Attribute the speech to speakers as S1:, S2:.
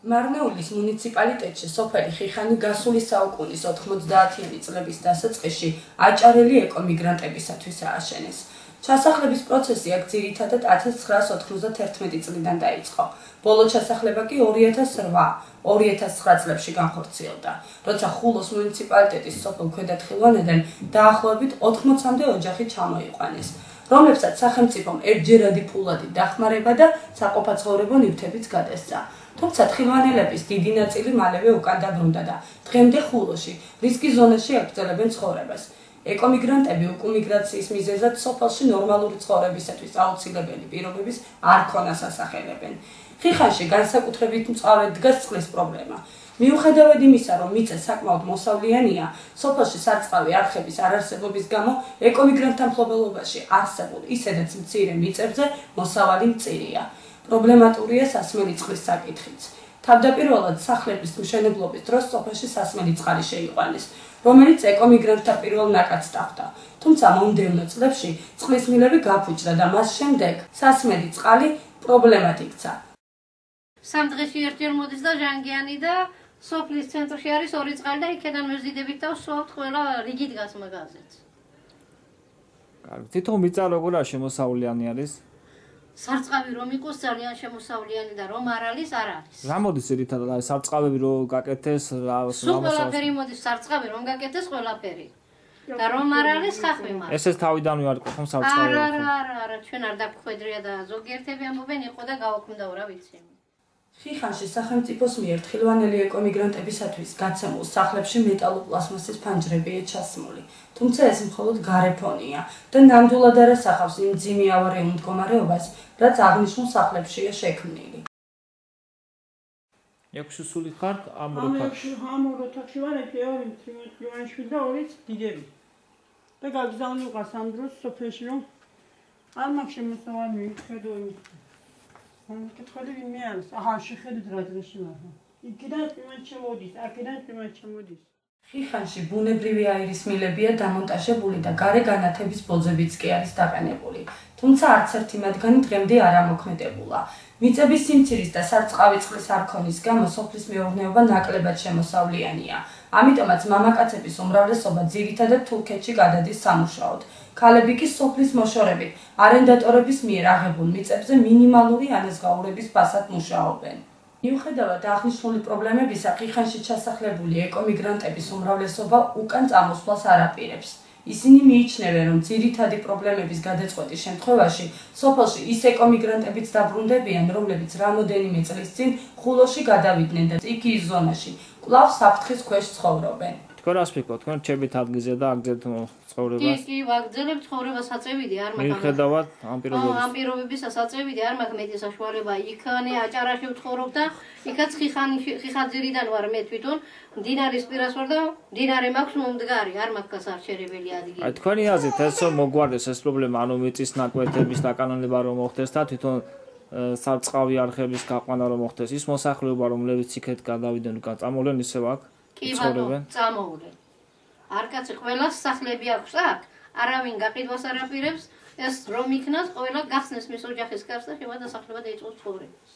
S1: მარნეულის მუნიციპალიტეტში სოფელი ხიხანი გასული საუკუნის 90-იანი წლების დასაწყისში აჭარელი ეკომიგრანტებისათვის ააშენეს. ჩასახლების პროცესი აქ ძირითადად 1991 წლიდან დაიწყო. ბოლო ჩასახლება კი 2008-2009 წლებში განხორციელდა, როცა ხულოს მუნიციპალიტეტის სოფელ ქვედათხილვანიდან დაახლოებით 80-მდე ოჯახი ჩამოიყვანეს, რომლებსაც სახელმწიფომ ერთჯერადი ფულადი დახმარება და საყოფაცხოვრებო ნივთებიც გადასცა. თუმცა თხილვანელების დიდი ნაწილი მალევე უკან დაბრუნდა და დღემდე ხულოში რისკის ზონაში აკრძალებენ ცხოვრებას. ეკომიგრანტები უკუმიგრაციის მიზეზად სოფელში ნორმალური ცხოვრებისათვის აუცილებელი პირობების არ ქონას ასახელებენ. ხიხანში განსაკუთრებით მწვავედ დგას წყლის პრობლემა. მიუხედავად იმისა, რომ მიწა საკმაოდ მოსავლიანია, სოფელში სარწყავი არხების არარსებობის გამო ეკომიგრანტთა მფლობელობაში არსებულ ისედაც მცირე მიწებზე მოსავალი მწირია. პრობლემატურია სასმელი წყლის საკითხიც. თავდაპირველად სახლების მშენებლობის დროს სოფელში სასმელი წყალი შეიყვანეს, რომელიც ეკომიგრანტთა პირველ ნაკადს დახვდა. თუმცა მომდევნო წლებში წყლის მილები გაფუჭდა და მას შემდეგ სასმელი წყალი პრობლემად იქცა.
S2: სამ დღეში ერთჯერ მოდის და ჟანგიანი და სოფლის ცენტრში არის ორი წყალი და იქიდან მეზიდებით და ვსვავთ ყველა რიგი დგას მაგაზეც.
S3: კარგი, თვითონ მიწა როგორაა შემოსავლიანი არის?
S2: სარწყავი რომ იყოს ძალიან შემოსავლიანი და რომ არ არის, არ არის.
S3: რა მოდის ძირითადად არის სარწყავები რომ გაკეთეს, რა
S2: ყველაფერი მოდის სარწყავი რომ გაკეთეს ყველაფერი. და რომ არ არის ხახვი მაგრამ.
S3: ესეც თავიდანვე არ ყოფნა სარწყავი.
S2: არა, ჩვენ არ დაგხვედრია და ზოგიერთები ამბობენ იყო და გავაქმდა რა ვიცი.
S1: ხიხანში სახელმწიფოს მიერ თხილვანელი ეკომიგრანტებისათვის გაცემულ სახლებში მეტალოპლასმასის ფანჯრებია ჩასმული, თუმცა ეს მხოლოდ გარე ფონია და ნამდვილად არ ასახავს იმ მძიმე ავარიულ მდგომარეობას, რაც აღნიშნულ სახლებშია შექმნილი.
S3: ექვსი სული ხართ ამ ოთახში?
S4: ამ ოთახში ვარ, ორი მცირე და ორი დიდები. და გაგზავნილ ყავს ამ დროს სოფელში რომ არ მაქვს შემოსავალი ხედო იმის. კითხები ვინმე არის? აჰა, შეხედეთ რა დღეში მაგრამ. იქიდან წვიმად შემოდის, აქედან წვიმად შემოდის.
S1: ხიხანში ბუნებრივი აირის მილებია დამონტაჟებული და გარე განათების ბოძებიც კი არის დაყენებული. თუმცა არც ერთი მათგანი დღემდე არ ამოქმედებულა. მიწების სიმცირის და სარწყავი წყლის არქონის გამო სოფლის მეურნეობა ნაკლებად შემოსავლიანია. ამიტომაც მამაკაცების უმრავლესობა ძირითადად თურქეთში გადადის სამუშაოდ. ქალები კი სოფლის მოშორებით არენდატორების მიერ აღებულ მიწებზე მინიმალური ანაზღაურების ფასად მუშაობენ. მიუხედავად აღნიშნული პრობლემებისა, ხიხანში ჩასახლებული ეკომიგრანტების უმრავლესობა უკან წამოსვლას არ აპირებს. ისინი მიიჩნევენ, რომ ძირითადი პრობლემების გადაწყვეტის შემთხვევაში სოფელში ის ეკომიგრანტებიც დაბრუნდებიან, რომლებიც რამოდენიმე წლის წინ ხულოში გადავიდნენ და იქიის ზონაში კვლავ საფრთხის ქვეშ ცხოვრობენ.
S3: თქვენ რას ფიქრობთ? თქვენ რჩებით ადგილზე და აგზეთ ცხოვრებას?
S2: კი, ვაგრძელებ ცხოვრებას საწევიდი არ მაქვს.
S3: მიუხედავად ამ პირობების.
S2: ამ პირობებისა საწევიდი არ მაქვს მეტი საშუალება. იქანი აჭარაში ვცხოვრობ და იქაც ხიხაძირიდან ვარ მე თვითონ. მდინარის პირას ვარ და მდინარე მაქვს მომდგარი, არ მაქვს გასარჩერებელი ადგილი.
S3: აი თქვენი აზრით ეს რომ მოგვარდეს ეს პრობლემა, ანუ მიწის ნაკვეთების დაკანონება რომ მოხდეს და თვითონ სარწყავი არხების გაყვანა რომ მოხდეს, ის მოსახლეობა რომლებიც იქეთ გადავიდნენ უკან წამოვლენ ისევ აქ
S2: ცხოვრობენ? წამოვლენ. არკაცი ყველას სახლები აქვს აქ, არავინ გაყიდვას არ აპირებს, ეს რომ იქნას ყველა გახსნეს მის ოჯახის კარს და შევა დასახლება დაიწყოს ცხოვრებას.